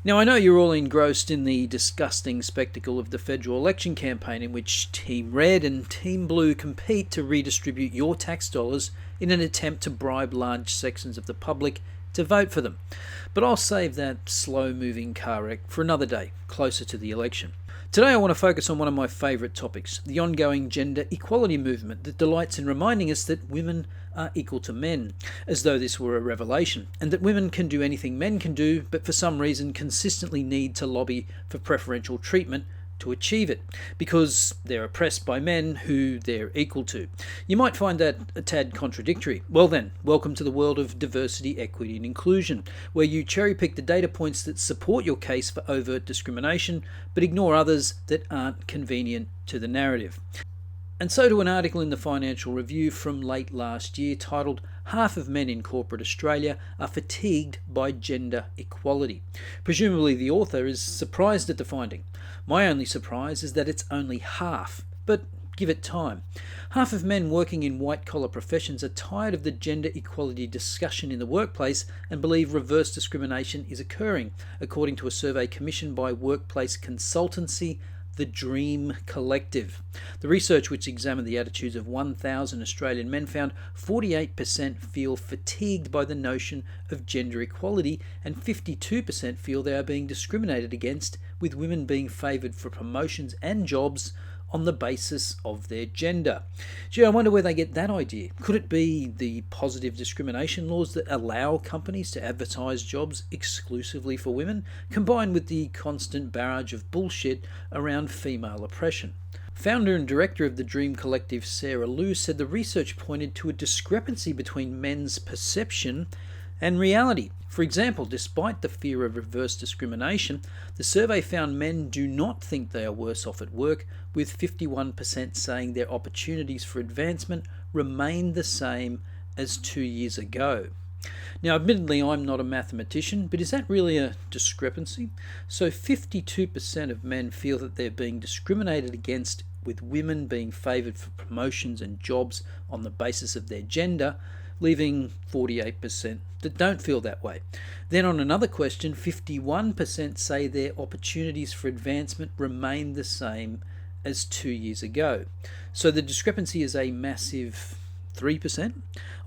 Now, I know you're all engrossed in the disgusting spectacle of the federal election campaign in which Team Red and Team Blue compete to redistribute your tax dollars in an attempt to bribe large sections of the public to vote for them. But I'll save that slow-moving car wreck for another day, closer to the election. Today I want to focus on one of my favourite topics, the ongoing gender equality movement that delights in reminding us that women are equal to men, as though this were a revelation, and that women can do anything men can do, but for some reason consistently need to lobby for preferential treatment to achieve it, because they're oppressed by men who they're equal to. You might find that a tad contradictory. Well then, welcome to the world of diversity, equity and inclusion, where you cherry pick the data points that support your case for overt discrimination, but ignore others that aren't convenient to the narrative. And so to an article in the Financial Review from late last year titled "Half of Men in Corporate Australia are Fatigued by Gender Equality." Presumably the author is surprised at the finding. My only surprise is that it's only half, but give it time. Half of men working in white-collar professions are tired of the gender equality discussion in the workplace and believe reverse discrimination is occurring, according to a survey commissioned by workplace consultancy The Dream Collective. The research, which examined the attitudes of 1,000 Australian men, found 48% feel fatigued by the notion of gender equality and 52% feel they are being discriminated against, with women being favoured for promotions and jobs on the basis of their gender. Gee, I wonder where they get that idea. Could it be the positive discrimination laws that allow companies to advertise jobs exclusively for women, combined with the constant barrage of bullshit around female oppression? Founder and director of the Dream Collective, Sarah Liu, said the research pointed to a discrepancy between men's perception and reality. For example, despite the fear of reverse discrimination, the survey found men do not think they are worse off at work, with 51% saying their opportunities for advancement remain the same as 2 years ago. Now, admittedly, I'm not a mathematician, but is that really a discrepancy? So 52% of men feel that they're being discriminated against, with women being favoured for promotions and jobs on the basis of their gender, leaving 48% that don't feel that way. Then on another question, 51% say their opportunities for advancement remain the same as 2 years ago. So the discrepancy is a massive 3%?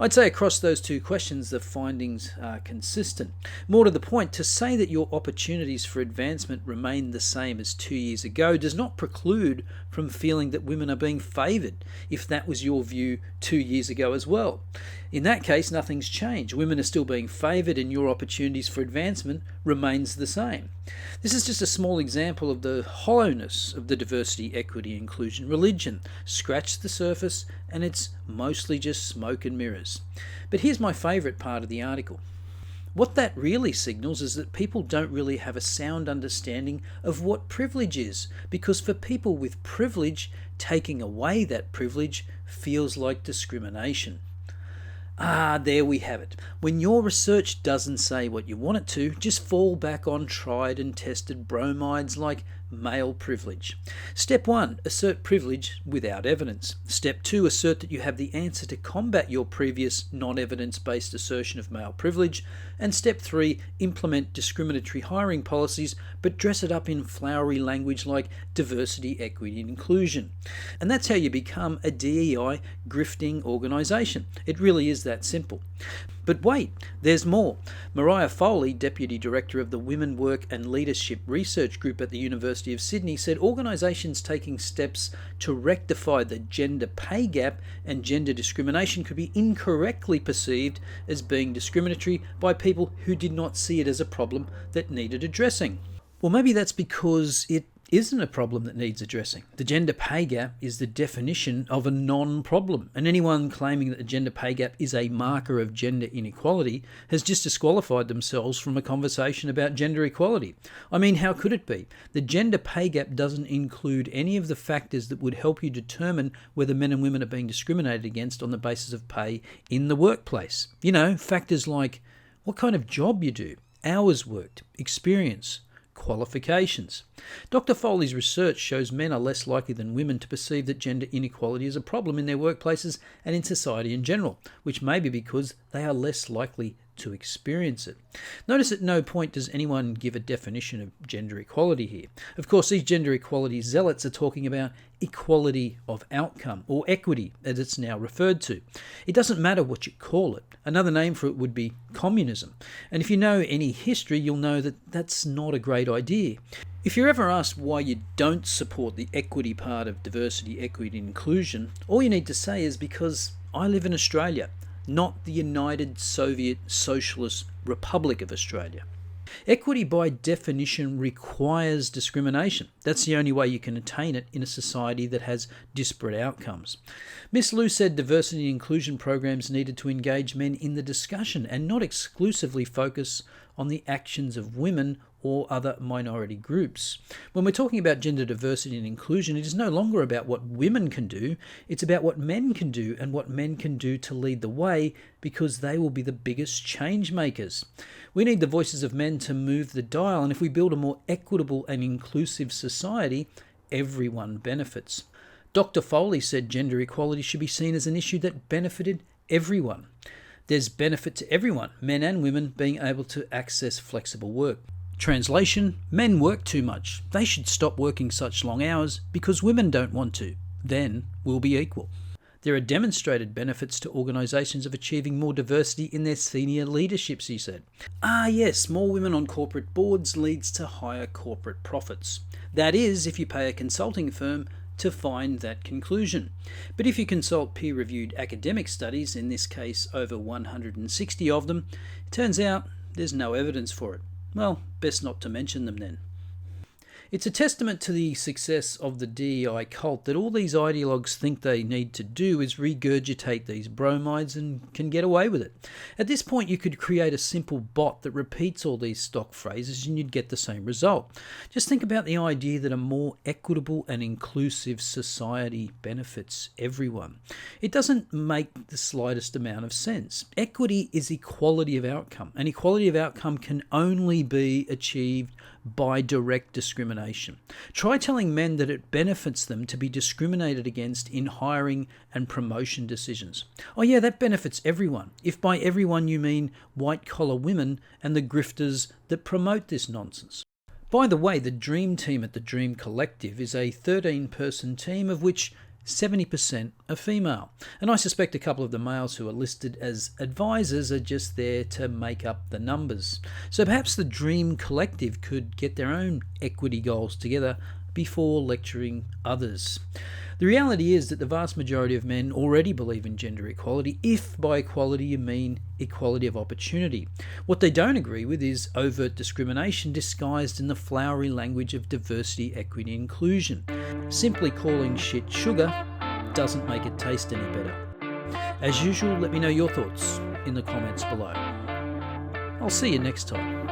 I'd say across those two questions the findings are consistent. More to the point, to say that your opportunities for advancement remain the same as 2 years ago does not preclude from feeling that women are being favoured, if that was your view 2 years ago as well. In that case, nothing's changed. Women are still being favoured and your opportunities for advancement remains the same. This is just a small example of the hollowness of the diversity, equity, inclusion religion. Scratch the surface and it's mostly just smoke and mirrors. But here's my favourite part of the article. What that really signals is that people don't really have a sound understanding of what privilege is, because for people with privilege, taking away that privilege feels like discrimination. There we have it. When your research doesn't say what you want it to, just fall back on tried and tested bromides like male privilege. Step 1, assert privilege without evidence. Step 2, assert that you have the answer to combat your previous non-evidence-based assertion of male privilege. And step 3, implement discriminatory hiring policies, but dress it up in flowery language like diversity, equity and inclusion. And that's how you become a DEI grifting organisation. It really is that simple. But wait, there's more. Mariah Foley, Deputy Director of the Women Work and Leadership Research Group at the University of Sydney, said organisations taking steps to rectify the gender pay gap and gender discrimination could be incorrectly perceived as being discriminatory by people who did not see it as a problem that needed addressing. Well, maybe that's because it isn't a problem that needs addressing. The gender pay gap is the definition of a non-problem, and anyone claiming that the gender pay gap is a marker of gender inequality has just disqualified themselves from a conversation about gender equality. I mean, how could it be? The gender pay gap doesn't include any of the factors that would help you determine whether men and women are being discriminated against on the basis of pay in the workplace. You know, factors like what kind of job you do, hours worked, experience, qualifications. Dr. Foley's research shows men are less likely than women to perceive that gender inequality is a problem in their workplaces and in society in general, which may be because they are less likely to experience it. Notice at no point does anyone give a definition of gender equality here. Of course, these gender equality zealots are talking about equality of outcome, or equity as it's now referred to. It doesn't matter what you call it. Another name for it would be communism. And if you know any history, you'll know that that's not a great idea. If you're ever asked why you don't support the equity part of diversity, equity and inclusion, all you need to say is because I live in Australia, not the United Soviet Socialist Republic of Australia. Equity by definition requires discrimination. That's the only way you can attain it in a society that has disparate outcomes. Miss Liu said diversity and inclusion programs needed to engage men in the discussion and not exclusively focus on the actions of women or other minority groups. When we're talking about gender diversity and inclusion, it is no longer about what women can do, it's about what men can do and what men can do to lead the way, because they will be the biggest change makers. We need the voices of men to move the dial, and if we build a more equitable and inclusive society, everyone benefits. Dr. Foley said gender equality should be seen as an issue that benefited everyone. There's benefit to everyone, men and women, being able to access flexible work. Translation: men work too much. They should stop working such long hours because women don't want to. Then we'll be equal. There are demonstrated benefits to organisations of achieving more diversity in their senior leaderships, he said. Yes, more women on corporate boards leads to higher corporate profits. That is, if you pay a consulting firm to find that conclusion. But if you consult peer-reviewed academic studies, in this case over 160 of them, it turns out there's no evidence for it. Well, best not to mention them then. It's a testament to the success of the DEI cult that all these ideologues think they need to do is regurgitate these bromides and can get away with it. At this point, you could create a simple bot that repeats all these stock phrases and you'd get the same result. Just think about the idea that a more equitable and inclusive society benefits everyone. It doesn't make the slightest amount of sense. Equity is equality of outcome, and equality of outcome can only be achieved by direct discrimination. Try telling men that it benefits them to be discriminated against in hiring and promotion decisions. Oh yeah, that benefits everyone, if by everyone you mean white-collar women and the grifters that promote this nonsense. By the way, the Dream Team at the Dream Collective is a 13-person team of which 70% are female, and I suspect a couple of the males who are listed as advisors are just there to make up the numbers. So perhaps the Dream Collective could get their own equity goals together before lecturing others. The reality is that the vast majority of men already believe in gender equality, if by equality you mean equality of opportunity. What they don't agree with is overt discrimination disguised in the flowery language of diversity, equity, and inclusion. Simply calling shit sugar doesn't make it taste any better. As usual, let me know your thoughts in the comments below. I'll see you next time.